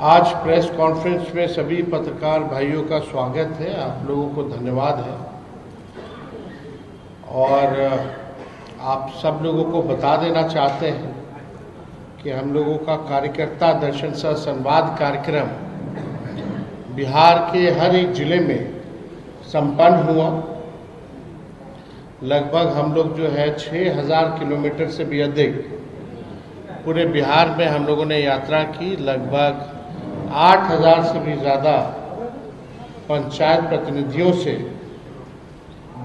आज press conference में सभी पत्रकार भाइयों का स्वागत है। आप लोगों को धन्यवाद है और आप सब लोगों को बता देना चाहते हैं कि हम लोगों का कार्यकर्ता दर्शन सह संवाद कार्यक्रम बिहार के हर एक जिले में संपन्न हुआ। लगभग हम लोग जो है 6000 किलोमीटर से भी अधिक पूरे बिहार में हम लोगों ने यात्रा की। लगभग 8000 से भी ज़्यादा पंचायत प्रतिनिधियों से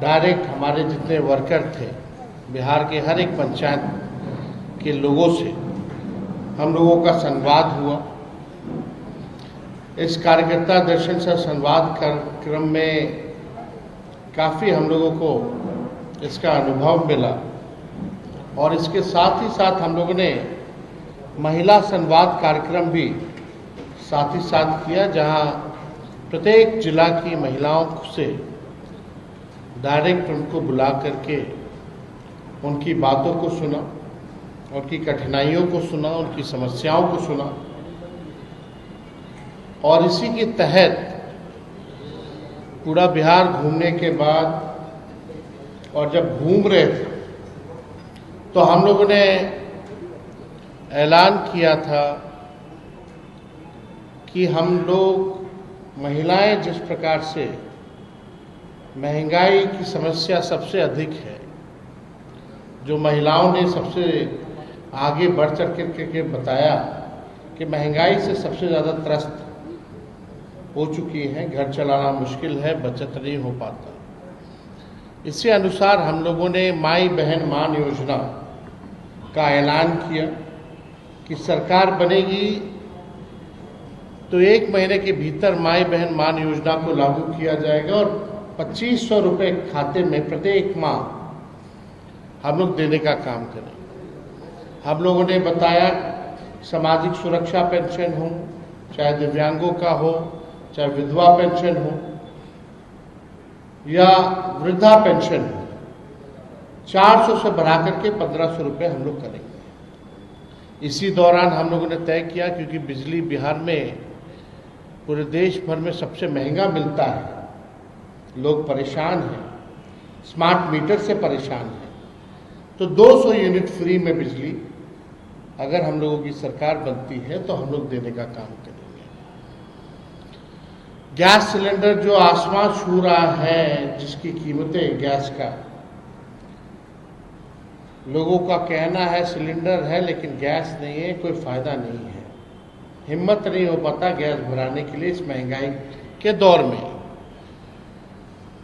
डायरेक्ट हमारे जितने वर्कर थे बिहार के हर एक पंचायत के लोगों से हम लोगों का संवाद हुआ। इस कार्यकर्ता दर्शन से संवाद कार्यक्रम में काफ़ी हम लोगों को इसका अनुभव मिला और इसके साथ ही साथ हम लोगों ने महिला संवाद कार्यक्रम भी साथ ही साथ किया, जहां प्रत्येक जिला की महिलाओं से डायरेक्ट उनको बुला करके उनकी बातों को सुना, उनकी कठिनाइयों को सुना, उनकी समस्याओं को सुना। और इसी के तहत पूरा बिहार घूमने के बाद और जब घूम रहे थे तो हम लोगों ने ऐलान किया था कि हम लोग महिलाएं जिस प्रकार से महंगाई की समस्या सबसे अधिक है, जो महिलाओं ने सबसे आगे बढ़ चढ़ के बताया कि महंगाई से सबसे ज़्यादा त्रस्त हो चुकी हैं, घर चलाना मुश्किल है, बचत नहीं हो पाता। इसी अनुसार हम लोगों ने माई बहन मान योजना का ऐलान किया कि सरकार बनेगी तो 1 महीने के भीतर माई बहन मान योजना को लागू किया जाएगा और 2500 रुपये खाते में प्रत्येक माह हम लोग देने का काम करें। हम लोगों ने बताया सामाजिक सुरक्षा पेंशन हो, चाहे दिव्यांगों का हो, चाहे विधवा पेंशन हो या वृद्धा पेंशन हो, 400 से बढ़ा करके 1500 रुपये हम लोग करेंगे। इसी दौरान हम लोगों ने तय किया, क्योंकि बिजली बिहार में पूरे देश भर में सबसे महंगा मिलता है, लोग परेशान हैं, स्मार्ट मीटर से परेशान हैं, तो 200 यूनिट फ्री में बिजली अगर हम लोगों की सरकार बनती है तो हम लोग देने का काम करेंगे। गैस सिलेंडर जो आसमान छू रहा है, जिसकी कीमतें गैस का, लोगों का कहना है सिलेंडर है लेकिन गैस नहीं है, कोई फायदा नहीं है, हिम्मत नहीं हो पाता गैस भराने के लिए। इस महंगाई के दौर में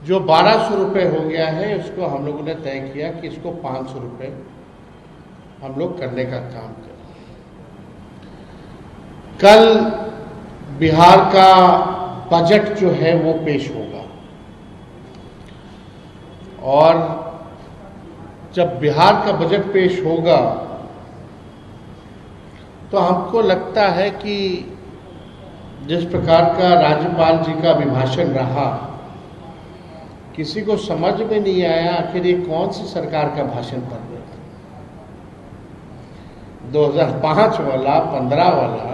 जो 1200 रुपये हो गया है, उसको हम लोगों ने तय किया कि इसको 500 रुपये हम लोग करने का काम करें। कल बिहार का बजट जो है वो पेश होगा और जब बिहार का बजट पेश होगा तो हमको लगता है कि जिस प्रकार का राज्यपाल जी का अभिभाषण रहा, किसी को समझ में नहीं आया आखिर ये कौन सी सरकार का भाषण पढ़ रहे थे। 2005 वाला, 15 वाला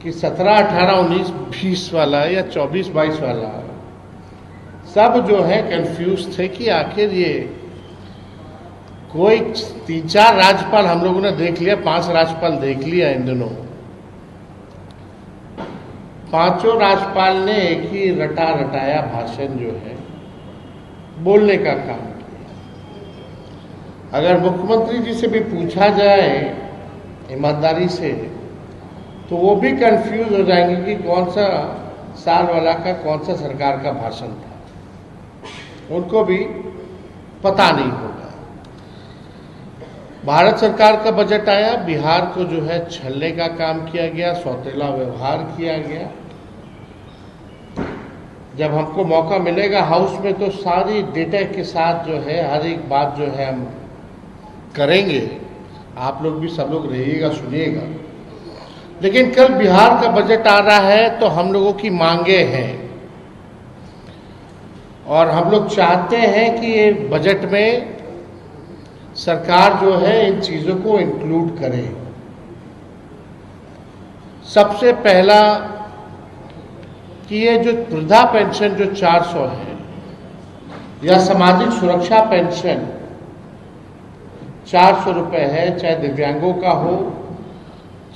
कि 17, 18, 19, 20 वाला या 24, 22 वाला, सब जो है कंफ्यूज थे कि आखिर ये कोई 3-4 राज्यपाल हम लोगों ने देख लिया, 5 राज्यपाल देख लिया इन दिनों। 5 राज्यपाल ने एक ही रटाया भाषण जो है बोलने का काम किया। अगर मुख्यमंत्री जी से भी पूछा जाए ईमानदारी से तो वो भी कंफ्यूज हो जाएंगे कि कौन सा साल वाला का कौन सा सरकार का भाषण था, उनको भी पता नहीं होगा। भारत सरकार का बजट आया, बिहार को जो है छलने का काम किया गया, सौतेला व्यवहार किया गया। जब हमको मौका मिलेगा हाउस में तो सारी डेटा के साथ जो है हर एक बात जो है हम करेंगे। आप लोग भी सब लोग रहिएगा, सुनिएगा। लेकिन कल बिहार का बजट आ रहा है तो हम लोगों की मांगे हैं और हम लोग चाहते हैं कि ये बजट में सरकार जो है इन चीज़ों को इंक्लूड करे। सबसे पहला कि ये जो वृद्धा पेंशन जो 400 है या सामाजिक सुरक्षा पेंशन 400 रुपये है, चाहे दिव्यांगों का हो,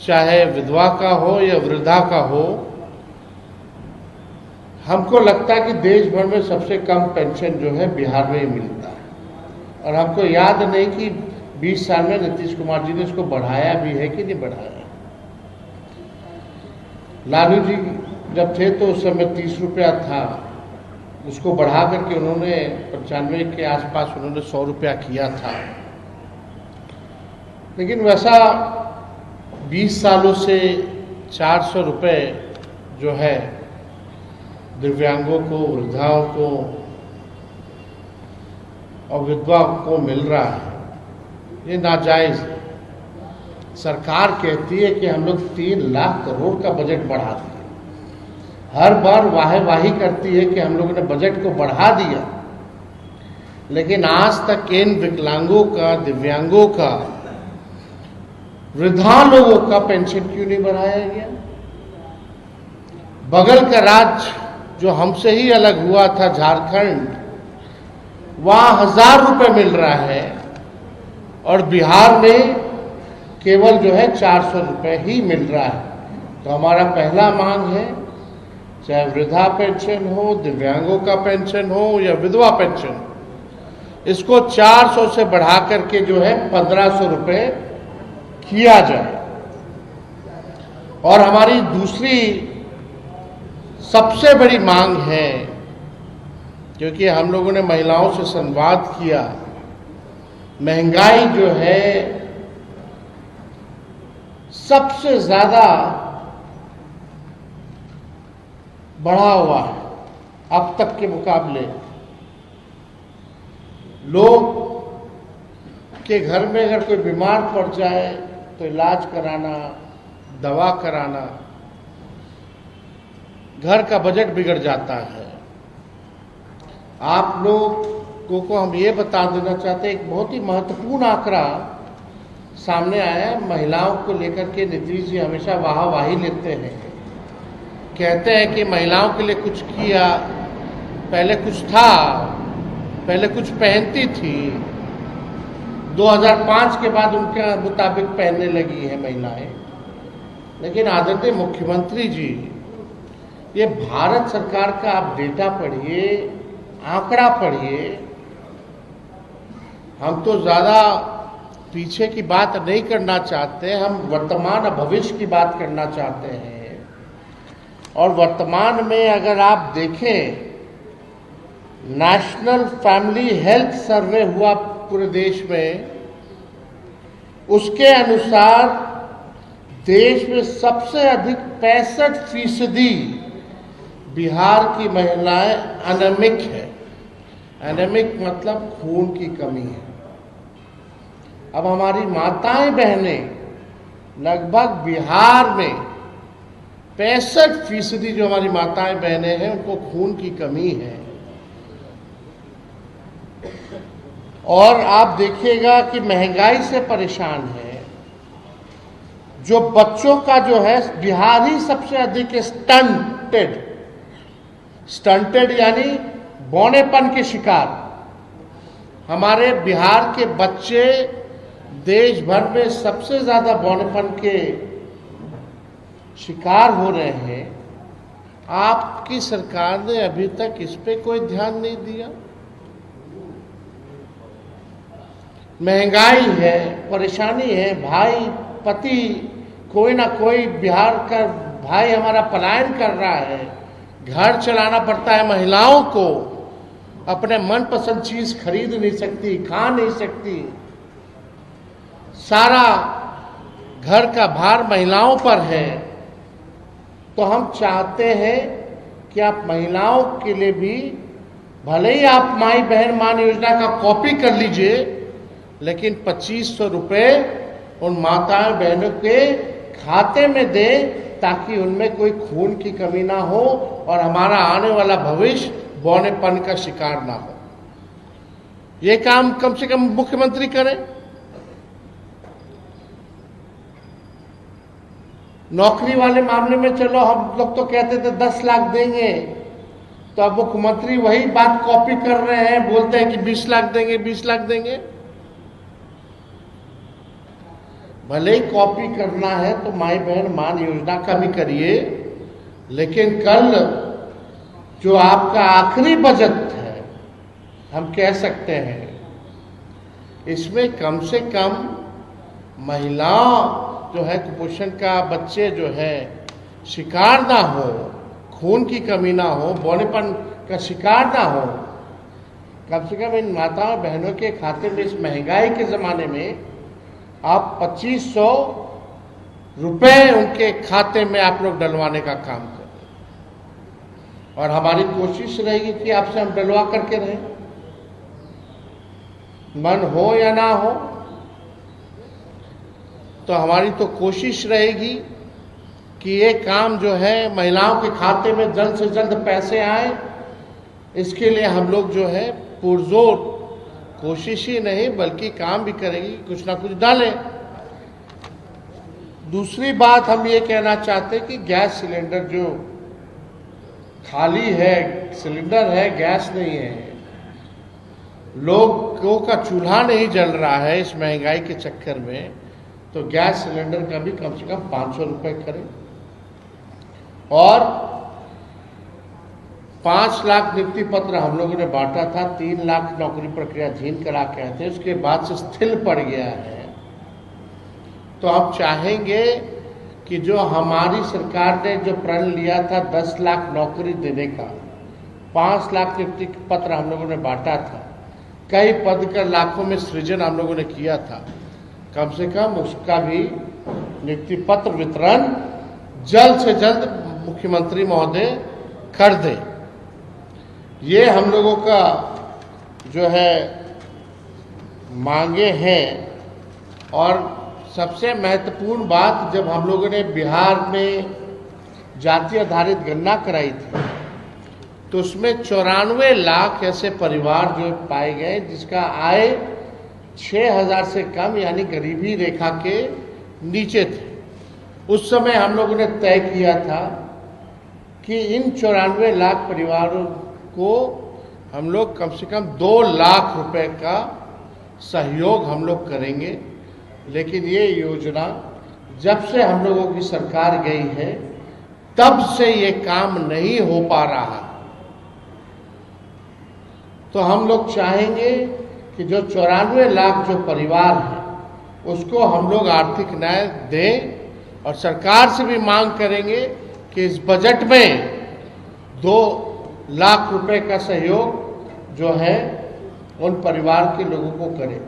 चाहे विधवा का हो या वृद्धा का हो, हमको लगता है कि देश भर में सबसे कम पेंशन जो है बिहार में ही मिलता है। और हमको याद नहीं कि 20 साल में नीतीश कुमार जी ने इसको बढ़ाया भी है कि नहीं बढ़ाया। लालू जी जब थे तो उस समय 30 रुपया था, उसको बढ़ा करके उन्होंने 95 के आसपास उन्होंने 100 रुपया किया था। लेकिन वैसा 20 सालों से 400 रुपये जो है दिव्यांगों को, वृद्धाओं को और विधवा को मिल रहा है, ये नाजायज है। सरकार कहती है कि हम लोग 3 लाख करोड़ का बजट बढ़ा दिए, हर बार वाही करती है कि हम लोगों ने बजट को बढ़ा दिया, लेकिन आज तक इन विकलांगों का, दिव्यांगों का, वृद्धा लोगों का पेंशन क्यों नहीं बढ़ाया गया। बगल का राज्य जो हमसे ही अलग हुआ था, झारखंड, वहां 1000 रुपये मिल रहा है और बिहार में केवल जो है 400 रुपये ही मिल रहा है। तो हमारा पहला मांग है, चाहे वृद्धा पेंशन हो, दिव्यांगों का पेंशन हो या विधवा पेंशन, इसको 400 से बढ़ा करके जो है 1500 रुपये किया जाए। और हमारी दूसरी सबसे बड़ी मांग है, क्योंकि हम लोगों ने महिलाओं से संवाद किया, महंगाई जो है सबसे ज्यादा बढ़ा हुआ है अब तक के मुकाबले। लोग के घर में अगर कोई बीमार पड़ जाए तो इलाज कराना, दवा कराना, घर का बजट बिगड़ जाता है। आप लोगों को हम ये बता देना चाहते हैं, एक बहुत ही महत्वपूर्ण आंकड़ा सामने आया है महिलाओं को लेकर के। नीतीश जी हमेशा वाही लेते हैं, कहते हैं कि महिलाओं के लिए कुछ किया, पहले कुछ था, पहले कुछ पहनती थी, 2005 के बाद उनके मुताबिक पहनने लगी है महिलाएं। लेकिन आदरणीय मुख्यमंत्री जी, ये भारत सरकार का आप डेटा पढ़िए, आंकड़ा पढ़िए। हम तो ज्यादा पीछे की बात नहीं करना चाहते, हम वर्तमान और भविष्य की बात करना चाहते हैं। और वर्तमान में अगर आप देखें, नेशनल फैमिली हेल्थ सर्वे हुआ पूरे देश में, उसके अनुसार देश में सबसे अधिक 65% बिहार की महिलाएं एनीमिक है। एनीमिक मतलब खून की कमी है। अब हमारी माताएं बहनें लगभग बिहार में 65% जो हमारी माताएं बहनें हैं उनको खून की कमी है। और आप देखिएगा कि महंगाई से परेशान है। जो बच्चों का जो है, बिहार ही सबसे अधिक स्टंटेड यानी बौनेपन के शिकार। हमारे बिहार के बच्चे देश भर में सबसे ज्यादा बौनेपन के शिकार हो रहे हैं। आपकी सरकार ने अभी तक इस पे कोई ध्यान नहीं दिया। महंगाई है, परेशानी है, भाई पति कोई ना कोई बिहार का भाई हमारा पलायन कर रहा है, घर चलाना पड़ता है महिलाओं को, अपने मनपसंद चीज खरीद नहीं सकती, खा नहीं सकती, सारा घर का भार महिलाओं पर है। तो हम चाहते हैं कि आप महिलाओं के लिए भी, भले ही आप माई बहन मान योजना का कॉपी कर लीजिए, लेकिन 2500 रुपये उन माताओं बहनों के खाते में दे, ताकि उनमें कोई खून की कमी ना हो और हमारा आने वाला भविष्य बौनेपन का शिकार ना हो। ये काम कम से कम मुख्यमंत्री करें। नौकरी वाले मामले में चलो हम लोग तो कहते थे 10 लाख देंगे, तो अब मुख्यमंत्री वही बात कॉपी कर रहे हैं, बोलते हैं कि 20 लाख देंगे, 20 लाख देंगे। भले ही कॉपी करना है तो माई बहन मान योजना का भी करिए, लेकिन कल जो आपका आखिरी बजट है, हम कह सकते हैं, इसमें कम से कम महिलाओं जो है कुपोषण का, बच्चे जो है शिकार ना हो, खून की कमी ना हो, बौनेपन का शिकार ना हो, कम से कम इन माताओं बहनों के खाते में इस महंगाई के ज़माने में आप 2500 रुपए उनके खाते में आप लोग डलवाने का काम करें। और हमारी कोशिश रहेगी कि आपसे हम डलवा करके रहें, मन हो या ना हो, तो हमारी तो कोशिश रहेगी कि ये काम जो है महिलाओं के खाते में जल्द से जल्द पैसे आए। इसके लिए हम लोग जो है पुरजोर कोशिश ही नहीं बल्कि काम भी करेंगे, कुछ ना कुछ डालें। दूसरी बात हम ये कहना चाहते हैं कि गैस सिलेंडर जो खाली है, सिलेंडर है, गैस नहीं है, लोगों का चूल्हा नहीं जल रहा है इस महंगाई के चक्कर में, तो गैस सिलेंडर का भी कम से कम 500 रुपये करें। और 5 लाख नियुक्ति पत्र हम लोगों ने बांटा था, 3 लाख नौकरी प्रक्रियाधीन करा के आए थे, उसके बाद से स्थिर पड़ गया है। तो हम चाहेंगे कि जो हमारी सरकार ने जो प्रण लिया था 10 लाख नौकरी देने का, 5 लाख नियुक्ति पत्र हम लोगों ने बांटा था, कई पद का लाखों में सृजन हम लोगों ने किया था, कम से कम उसका भी नियुक्ति पत्र वितरण जल्द से जल्द मुख्यमंत्री महोदय कर दे। ये हम लोगों का जो है मांगे हैं। और सबसे महत्वपूर्ण बात, जब हम लोगों ने बिहार में जाति आधारित गणना कराई थी तो उसमें 94 लाख ऐसे परिवार जो पाए गए जिसका आय 6,000 से कम यानी गरीबी रेखा के नीचे थे। उस समय हम लोगों ने तय किया था कि इन 94 लाख परिवारों को हम लोग कम से कम 2 लाख रुपए का सहयोग हम लोग करेंगे। लेकिन ये योजना जब से हम लोगों की सरकार गई है तब से ये काम नहीं हो पा रहा। तो हम लोग चाहेंगे कि जो 94 लाख जो परिवार है उसको हम लोग आर्थिक न्याय दें, और सरकार से भी मांग करेंगे कि इस बजट में 2 लाख रुपए का सहयोग जो है उन परिवार के लोगों को करें।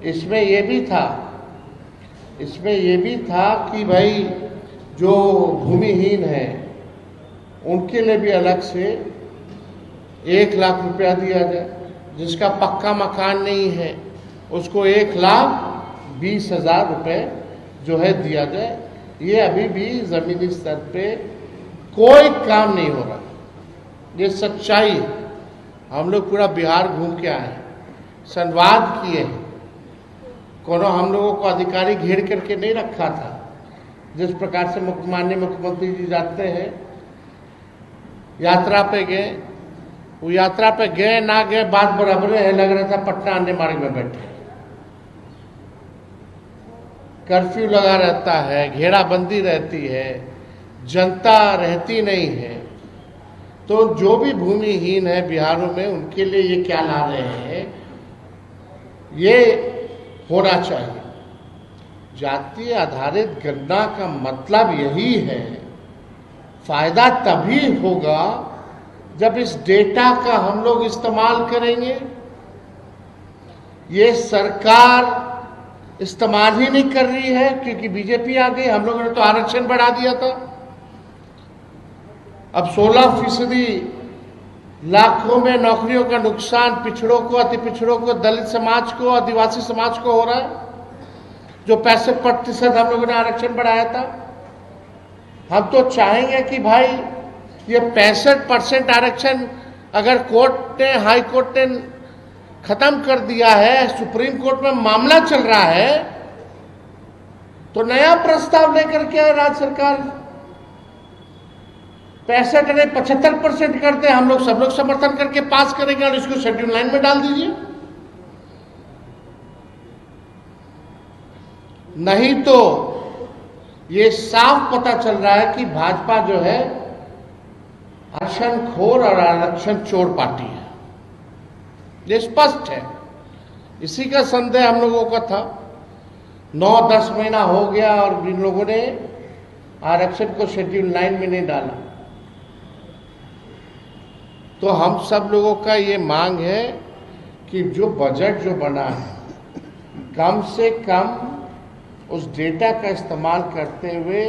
इसमें ये भी था कि भाई जो भूमिहीन है उनके लिए भी अलग से 1 लाख रुपया दिया जाए, जिसका पक्का मकान नहीं है उसको 1,20,000 रुपये जो है दिया जाए। ये अभी भी ज़मीनी स्तर पे कोई काम नहीं हो रहा, ये सच्चाई है। हम लोग पूरा बिहार घूम के आए हैं, संवाद किए हैं, कोनो हम लोगों को अधिकारी घेर करके नहीं रखा था। जिस प्रकार से माननीय मुख्यमंत्री जी जाते हैं, यात्रा पे गए, वो यात्रा पे गए ना गए बात बराबर है, लग रहा था पटना आने मार्ग में बैठे। कर्फ्यू लगा रहता है, घेराबंदी रहती है, जनता रहती नहीं है। तो जो भी भूमिहीन है बिहारों में उनके लिए ये क्या ला रहे हैं, ये होना चाहिए। जाति आधारित गणना का मतलब यही है, फायदा तभी होगा जब इस डेटा का हम लोग इस्तेमाल करेंगे। ये सरकार इस्तेमाल ही नहीं कर रही है क्योंकि बीजेपी आ गई। हम लोगों ने तो आरक्षण बढ़ा दिया था, अब 16% लाखों में नौकरियों का नुकसान पिछड़ों को, अति पिछड़ों को, दलित समाज को, आदिवासी समाज को हो रहा है। जो 65% हम लोगों ने आरक्षण बढ़ाया था, हम तो चाहेंगे कि भाई ये 65% आरक्षण अगर कोर्ट ने, हाई कोर्ट ने खत्म कर दिया है, सुप्रीम कोर्ट में मामला चल रहा है, तो नया प्रस्ताव लेकर के आए राज्य सरकार, 65 नहीं 75% करते हैं, हम लोग सब लोग समर्थन करके पास करेंगे और इसको शेड्यूल 9 में डाल दीजिए। नहीं तो ये साफ पता चल रहा है कि भाजपा जो है आरक्षण खोर और आरक्षण चोर पार्टी है, ये स्पष्ट है। इसी का संदेह हम लोगों का था। 9-10 महीना हो गया और इन लोगों ने आरक्षण को शेड्यूल 9 में नहीं डाला। तो हम सब लोगों का ये मांग है कि जो बजट जो बना है, कम से कम उस डेटा का इस्तेमाल करते हुए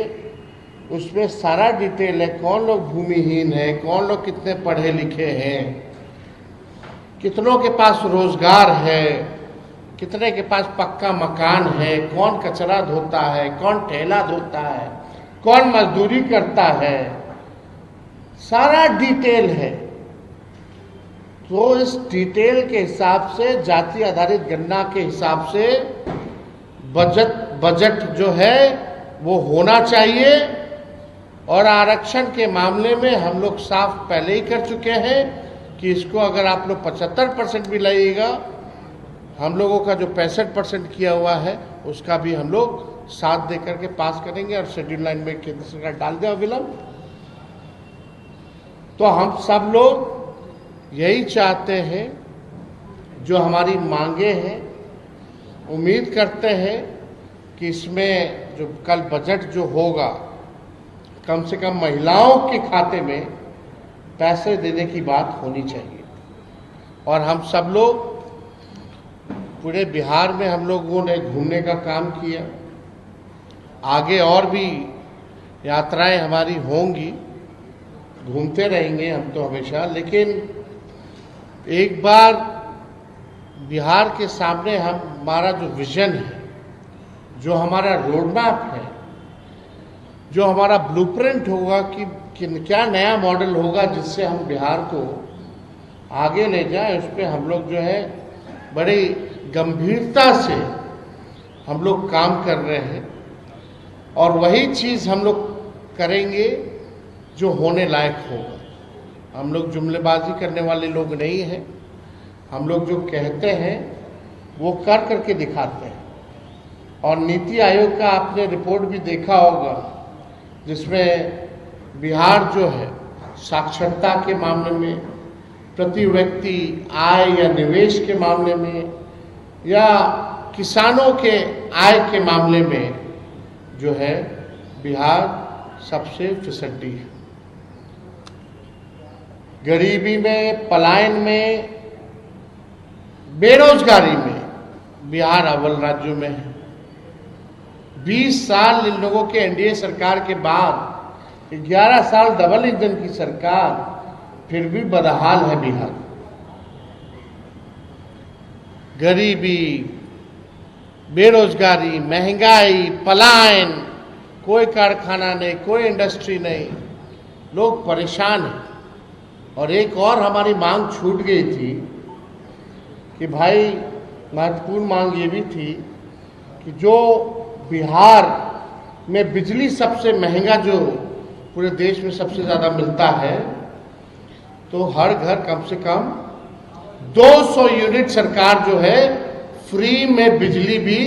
उसमें सारा डिटेल है, कौन लोग भूमिहीन है, कौन लोग कितने पढ़े लिखे हैं, कितनों के पास रोजगार है, कितने के पास पक्का मकान है, कौन कचरा धोता है, कौन ठेला धोता है, कौन मजदूरी करता है, सारा डिटेल है। तो इस डिटेल के हिसाब से, जाति आधारित गणना के हिसाब से बजट जो है वो होना चाहिए। और आरक्षण के मामले में हम लोग साफ पहले ही कर चुके हैं कि इसको अगर आप लोग 75% भी लाइएगा, हम लोगों का जो 65% किया हुआ है उसका भी हम लोग साथ दे करके पास करेंगे और शेड्यूल 9 में केंद्र सरकार डाल दे अविलंब। तो हम सब लोग यही चाहते हैं, जो हमारी मांगे हैं, उम्मीद करते हैं कि इसमें जो कल बजट जो होगा, कम से कम महिलाओं के खाते में पैसे देने की बात होनी चाहिए। और हम सब लोग पूरे बिहार में हम लोगों ने घूमने का काम किया, आगे और भी यात्राएं हमारी होंगी, घूमते रहेंगे हम तो हमेशा। लेकिन एक बार बिहार के सामने हमारा जो विजन है, जो हमारा रोडमैप है, जो हमारा ब्लूप्रिंट होगा कि क्या नया मॉडल होगा जिससे हम बिहार को आगे ले जाएं, उस पर हम लोग जो है बड़ी गंभीरता से हम लोग काम कर रहे हैं। और वही चीज़ हम लोग करेंगे जो होने लायक होगा। हम लोग जुमलेबाजी करने वाले लोग नहीं हैं। हम लोग जो कहते हैं वो कर करके दिखाते हैं। और नीति आयोग का आपने रिपोर्ट भी देखा होगा, जिसमें बिहार जो है साक्षरता के मामले में, प्रति व्यक्ति आय या निवेश के मामले में, या किसानों के आय के मामले में जो है बिहार सबसे फिसड्डी है। गरीबी में, पलायन में, बेरोजगारी में बिहार अव्वल राज्यों में है। 20 साल इन लोगों के एनडीए सरकार के बाद 11 साल डबल इंजन की सरकार, फिर भी बदहाल है बिहार। गरीबी, बेरोजगारी, महंगाई, पलायन, कोई कारखाना नहीं, कोई इंडस्ट्री नहीं, लोग परेशान हैं। और एक और हमारी मांग छूट गई थी कि भाई, महत्वपूर्ण मांग ये भी थी कि जो बिहार में बिजली सबसे महंगा, जो पूरे देश में सबसे ज़्यादा मिलता है, तो हर घर कम से कम 200 यूनिट सरकार जो है फ्री में बिजली भी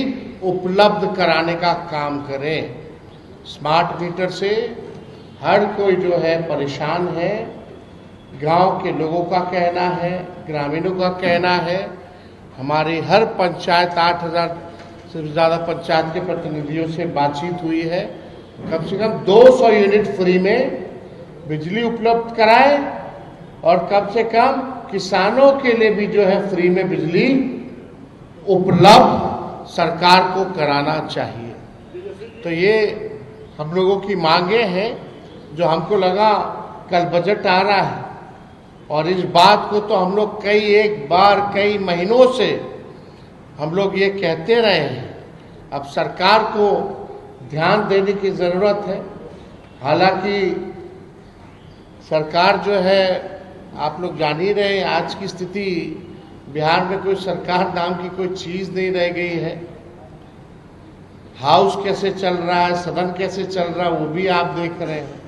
उपलब्ध कराने का काम करे। स्मार्ट मीटर से हर कोई जो है परेशान है। गांव के लोगों का कहना है, ग्रामीणों का कहना है। हमारी हर पंचायत, 8000 से ज़्यादा पंचायत के प्रतिनिधियों से बातचीत हुई है, कम से कम 200 यूनिट फ्री में बिजली उपलब्ध कराए। और कम से कम किसानों के लिए भी जो है फ्री में बिजली उपलब्ध सरकार को कराना चाहिए। तो ये हम लोगों की मांगे हैं, जो हमको लगा कल बजट आ रहा है, और इस बात को तो हम लोग कई महीनों से हम लोग ये कहते रहे हैं। अब सरकार को ध्यान देने की ज़रूरत है। हालांकि सरकार जो है, आप लोग जान ही रहे हैं, आज की स्थिति बिहार में कोई सरकार नाम की कोई चीज़ नहीं रह गई है। हाउस कैसे चल रहा है, सदन कैसे चल रहा है वो भी आप देख रहे हैं,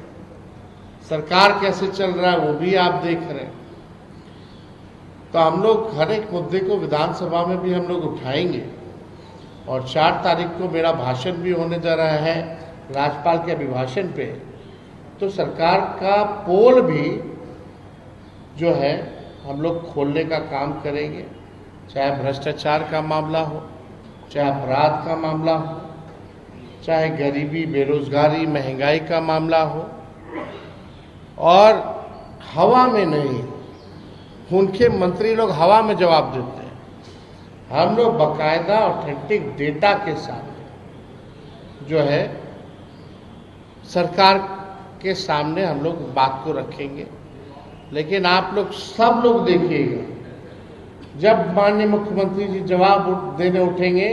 सरकार कैसे चल रहा है वो भी आप देख रहे हैं। तो हम लोग हर एक मुद्दे को विधानसभा में भी हम लोग उठाएंगे और 4 तारीख को मेरा भाषण भी होने जा रहा है राज्यपाल के अभिभाषण पे। तो सरकार का पोल भी जो है हम लोग खोलने का काम करेंगे, चाहे भ्रष्टाचार का मामला हो, चाहे अपराध का मामला हो, चाहे गरीबी, बेरोजगारी, महंगाई का मामला हो। और हवा में नहीं, उनके मंत्री लोग हवा में जवाब देते हैं, हम लोग बाकायदा ऑथेंटिक डेटा के साथ जो है सरकार के सामने हम लोग बात को रखेंगे। लेकिन आप लोग सब लोग देखिएगा, जब माननीय मुख्यमंत्री जी जवाब देने उठेंगे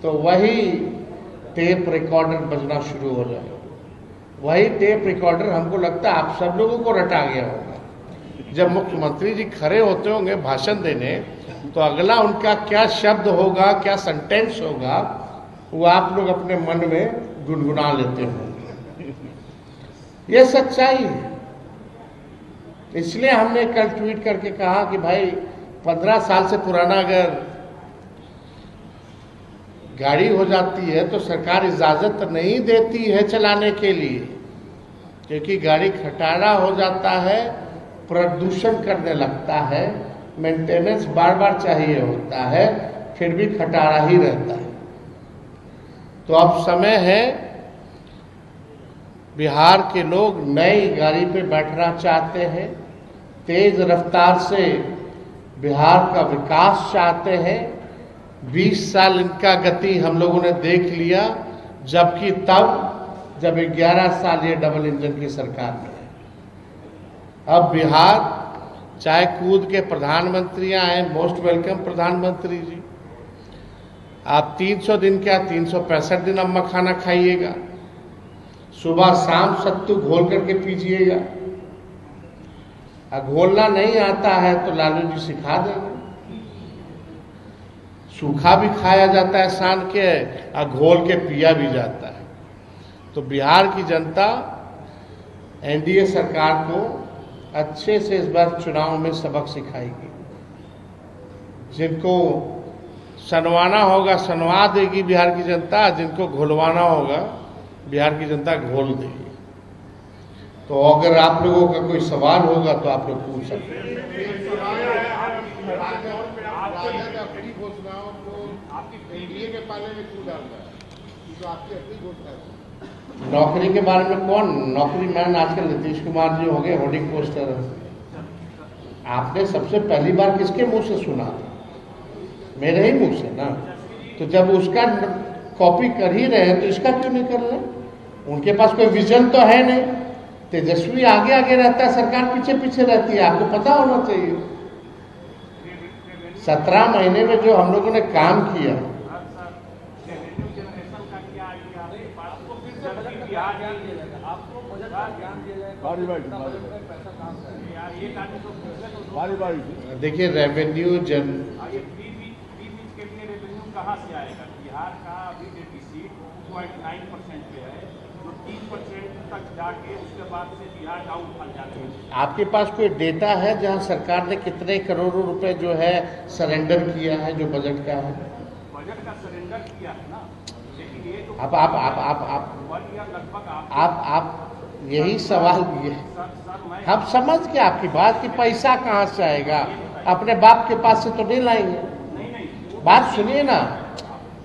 तो वही टेप रिकॉर्डर बजना शुरू हो जाएगा। वही टेप रिकॉर्डर हमको लगता है आप सब लोगों को रटा गया होगा। जब मुख्यमंत्री जी खड़े होते होंगे भाषण देने, तो अगला उनका क्या शब्द होगा, क्या सेंटेंस होगा, वो आप लोग अपने मन में गुनगुना लेते होंगे। ये सच्चाई है। इसलिए हमने कल ट्वीट करके कहा कि भाई 15 साल से पुराना अगर गाड़ी हो जाती है तो सरकार इजाजत नहीं देती है चलाने के लिए, क्योंकि गाड़ी खटारा हो जाता है, प्रदूषण करने लगता है, मेंटेनेंस बार बार चाहिए होता है, फिर भी खटारा ही रहता है। तो अब समय है, बिहार के लोग नई गाड़ी पे बैठना चाहते हैं, तेज रफ्तार से बिहार का विकास चाहते हैं। 20 साल इनका गति हम लोगों ने देख लिया, जबकि तब जब 11 साल ये डबल इंजन की सरकार में है। अब बिहार चाहे कूद के प्रधानमंत्री आए, मोस्ट वेलकम प्रधानमंत्री जी। आप 300 दिन क्या 365 दिन अब मखाना खाइएगा, सुबह शाम सत्तू घोल करके पीजिएगा। घोलना नहीं आता है तो लालू जी सिखा देंगे। सूखा भी खाया जाता है सान के, और घोल के पिया भी जाता है। तो बिहार की जनता एनडीए सरकार को अच्छे से इस बार चुनाव में सबक सिखाएगी। जिनको सनवाना होगा सनवा देगी बिहार की जनता, जिनको घोलवाना होगा बिहार की जनता घोल देगी। तो अगर आप लोगों का कोई सवाल होगा तो आप लोग पूछ सकते हैं। नौकरी के बारे में कौन नौकरी मैन आजकल नीतीश कुमार जी हो गए होर्डिंग पोस्टर। आपने सबसे पहली बार किसके मुंह से सुना था? मेरे ही मुंह से ना। तो जब उसका कॉपी कर ही रहे हैं तो इसका क्यों नहीं कर रहे? उनके पास कोई विजन तो है नहीं। तेजस्वी आगे आगे रहता है, सरकार पीछे पीछे रहती है, आपको पता होना चाहिए। 17 महीने में जो हम लोगों ने काम किया, देखिए रेवेन्यू कहाँ से आएगा? बिहार का अभी डेफिसिट 2.9% पे है, जो 3% तक जाके उसके बाद से बिहार डाउनफॉल जाता है। आपके पास कोई डेटा है जहां सरकार ने कितने करोड़ों रुपए जो है सरेंडर किया है, जो बजट का है? बजट का सरेंडर किया है ना, लेकिन ये तो आप यही सवाल ये हम समझ के आपकी बात कि पैसा कहाँ से आएगा, अपने बाप के पास से तो नहीं लाएंगे। बात सुनिए ना,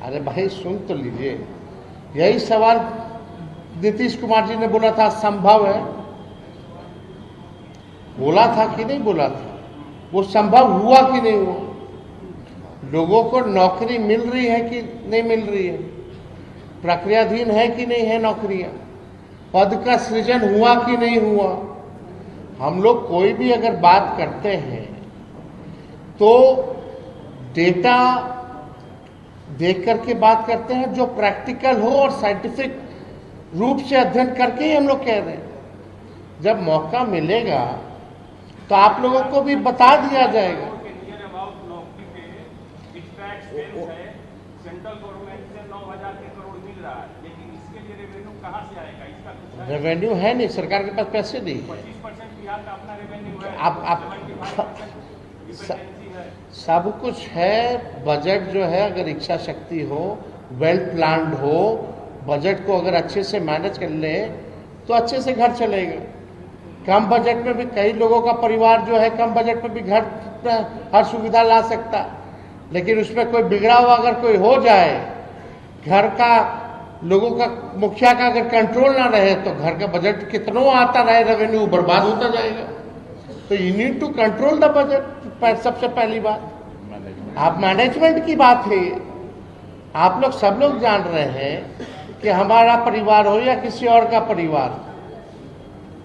अरे भाई सुन तो लीजिए। यही सवाल नीतीश कुमार जी ने बोला था, संभव है? बोला था कि नहीं बोला था? वो संभव हुआ कि नहीं हुआ? लोगों को नौकरी मिल रही है कि नहीं मिल रही है? प्रक्रियाधीन है कि नहीं है नौकरियां? पद का सृजन हुआ कि नहीं हुआ? हम लोग कोई भी अगर बात करते हैं तो डेटा देख करके बात करते हैं, जो प्रैक्टिकल हो और साइंटिफिक रूप से अध्ययन करके ही हम लोग कह रहे हैं। जब मौका मिलेगा तो आप लोगों को भी बता दिया जाएगा। सेंट्रल गवर्नमेंट से 9,000 के रेवेन्यू है नहीं, सरकार के पास पैसे नहीं है। 25% बिहार का अपना रेवेन्यू है। आप 75% डिपेंडेंसी है। सब कुछ है। बजट जो है, अगर इच्छा शक्ति हो, वेल प्लान्ड हो, बजट को अगर अच्छे से मैनेज कर ले तो अच्छे से घर चलेगा। कम बजट में भी कई लोगों का परिवार जो है कम बजट में भी घर हर सुविधा ला सकता, लेकिन उसमें कोई बिगड़ा हुआ अगर कोई हो जाए, घर का लोगों का मुखिया का अगर कंट्रोल ना रहे तो घर का बजट कितनों आता रहे, रेवेन्यू बर्बाद होता जाएगा। तो you need to control the budget, सबसे पहली बात। आप मैनेजमेंट की बात है, आप लोग सब लोग जान रहे हैं कि हमारा परिवार हो या किसी और का परिवार,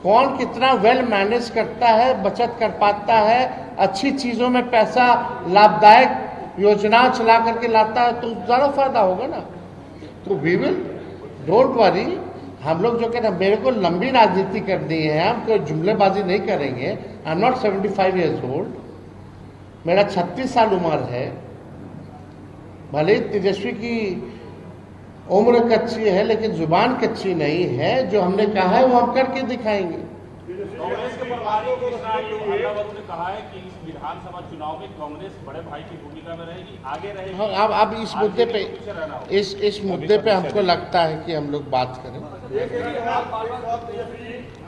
कौन कितना वेल मैनेज करता है, बचत कर पाता है, अच्छी चीजों में पैसा, लाभदायक योजना चला करके लाता है, तो ज़्यादा फायदा होगा ना। तो वी विल, डोंट वरी। हम लोग जो कहते हैं मेरे को लंबी राजनीति करनी है, हम कोई जुमलेबाजी नहीं करेंगे। I am not 75 years old, मेरा 36 साल उम्र है। भले ही तेजस्वी की उम्र कच्ची है, लेकिन जुबान कच्ची नहीं है। जो हमने कहा है वो हम करके दिखाएंगे। कांग्रेस के प्रभारी कृष्णा अग्रवाल ने कहा है कि इस विधानसभा चुनाव में कांग्रेस बड़े भाई की भूमिका में रहेगी, आगे रहेगी। हाँ, अब इस मुद्दे पे, इस मुद्दे पे हमको लगता है कि हम लोग बात करें।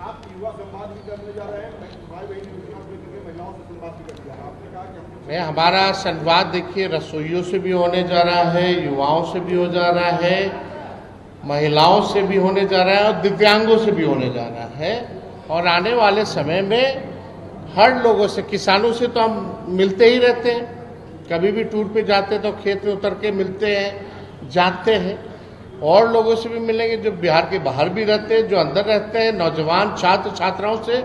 आप युवा संवाद भी करने जा रहे हैं, भाई बहन महिलाओं से संवाद भी करने जा रहे हैं, आपने कहा कि हमारा संवाद देखिए रसोइयों से भी होने जा रहा है, युवाओं से भी हो जा रहा है, महिलाओं से भी होने जा रहा है और दिव्यांगों से भी होने जा रहा है। और आने वाले समय में हर लोगों से, किसानों से तो हम मिलते ही रहते हैं, कभी भी टूर पे जाते तो खेत में उतर के मिलते हैं, जाते हैं। और लोगों से भी मिलेंगे जो बिहार के बाहर भी रहते हैं, जो अंदर रहते हैं, नौजवान छात्र छात्राओं से,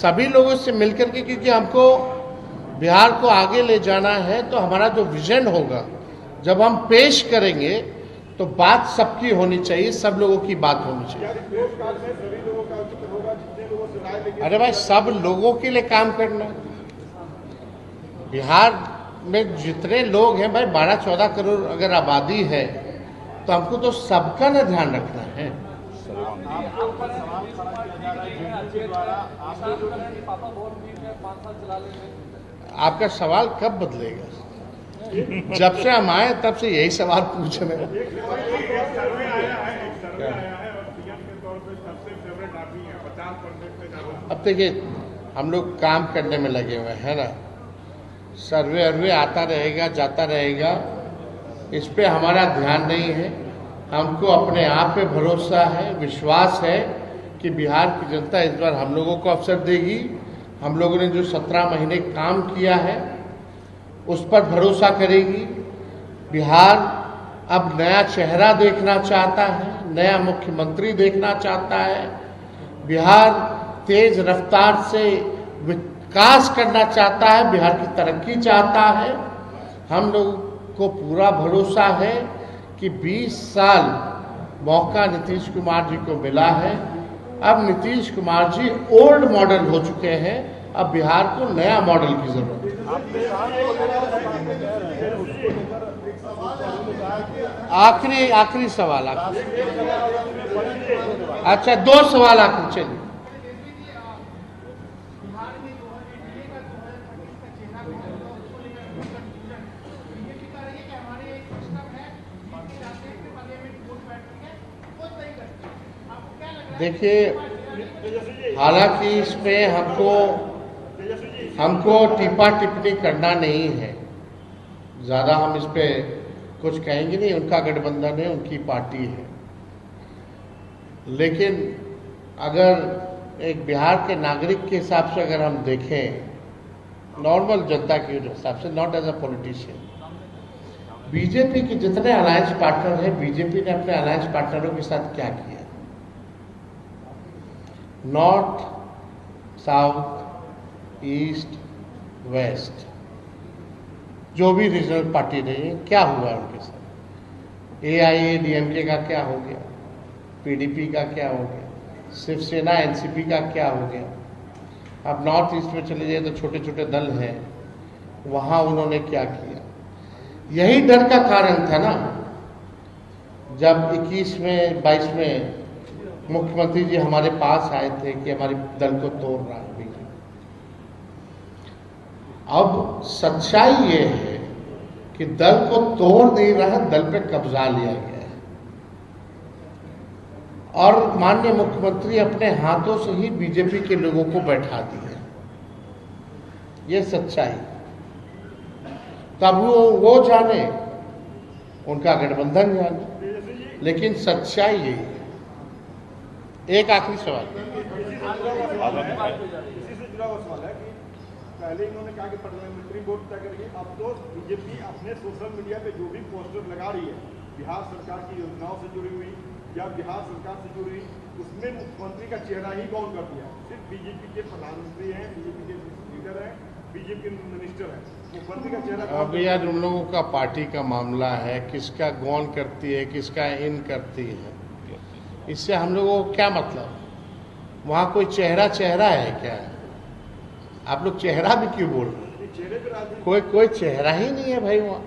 सभी लोगों से मिलकर के, क्योंकि हमको बिहार को आगे ले जाना है। तो हमारा जो विजन होगा जब हम पेश करेंगे तो बात सबकी होनी चाहिए, सब लोगों की बात होनी चाहिए। अरे भाई, सब लोगों के लिए काम करना। बिहार में जितने लोग हैं भाई, 12-14 करोड़ अगर आबादी है तो हमको तो सबका ना ध्यान रखना है। आपका सवाल कब बदलेगा? जब से हम आए तब से यही सवाल पूछ रहे हैं। अब देखिए, हम लोग काम करने में लगे हुए हैं ना, सर्वे आता रहेगा, जाता रहेगा, इस पे हमारा ध्यान नहीं है। हमको अपने आप पे भरोसा है, विश्वास है कि बिहार की जनता इस बार हम लोगों को अवसर देगी। हम लोगों ने जो 17 महीने काम किया है उस पर भरोसा करेगी। बिहार अब नया चेहरा देखना चाहता है, नया मुख्यमंत्री देखना चाहता है। बिहार तेज रफ्तार से विकास करना चाहता है, बिहार की तरक्की चाहता है। हम लोग को पूरा भरोसा है कि 20 साल मौका नीतीश कुमार जी को मिला है। अब नीतीश कुमार जी ओल्ड मॉडल हो चुके हैं, अब बिहार को नया मॉडल की जरूरत है। आखिरी सवाल, अच्छा 2 सवाल आखिरी, चलिए। देखिए, हालांकि इसमें हमको टिप्पा टिप्पणी करना नहीं है, ज़्यादा हम इस पे कुछ कहेंगे नहीं। उनका गठबंधन है, उनकी पार्टी है। लेकिन अगर एक बिहार के नागरिक के हिसाब से अगर हम देखें, नॉर्मल जनता के हिसाब से, not as a politician, BJP के जितने अलायंस पार्टनर हैं, बीजेपी ने अपने अलायंस पार्टनरों के साथ क्या किया? नॉर्थ, साउथ, ईस्ट, वेस्ट, जो भी रीजनल पार्टी रही है, क्या हुआ उनके साथ? AIADMK का क्या हो गया? PDP का क्या हो गया? शिवसेना NCP का क्या हो गया? अब नॉर्थ ईस्ट में चले जाए तो छोटे छोटे दल हैं, वहाँ उन्होंने क्या किया? यही डर का कारण था ना, जब 21 में 22 में मुख्यमंत्री जी हमारे पास आए थे कि हमारे दल को तोड़ रहा है बीजेपी। अब सच्चाई ये है कि दल को तोड़ नहीं रहा है, दल पे कब्जा लिया गया है और माननीय मुख्यमंत्री अपने हाथों से ही बीजेपी के लोगों को बैठा दिए। ये सच्चाई। तब वो जाने, उनका गठबंधन जाने, लेकिन सच्चाई यही है। एक आखिरी सवाल, इसी से जुड़ा हुआ सवाल है कि पहले इन्होंने कहा कि पार्लियामेंट्री बोर्ड तय करेगी, अब तो बीजेपी अपने सोशल मीडिया पे जो भी पोस्टर लगा रही है बिहार सरकार की योजनाओं से जुड़ी हुई या बिहार सरकार से जुड़ी हुई, उसमें मुख्यमंत्री का चेहरा ही गौन कर दिया। सिर्फ बीजेपी के प्रधानमंत्री हैं, बीजेपी के लीडर हैं, बीजेपी के मिनिस्टर हैं, मुख्यमंत्री का चेहरा। अब यार उन लोगों का पार्टी का मामला है, किसका गौन करती है, किसका इन करती है, इससे हम लोगों को क्या मतलब। वहाँ कोई चेहरा है क्या? आप लोग चेहरा भी क्यों बोल रहे हैं? कोई चेहरा ही नहीं है भाई वहाँ।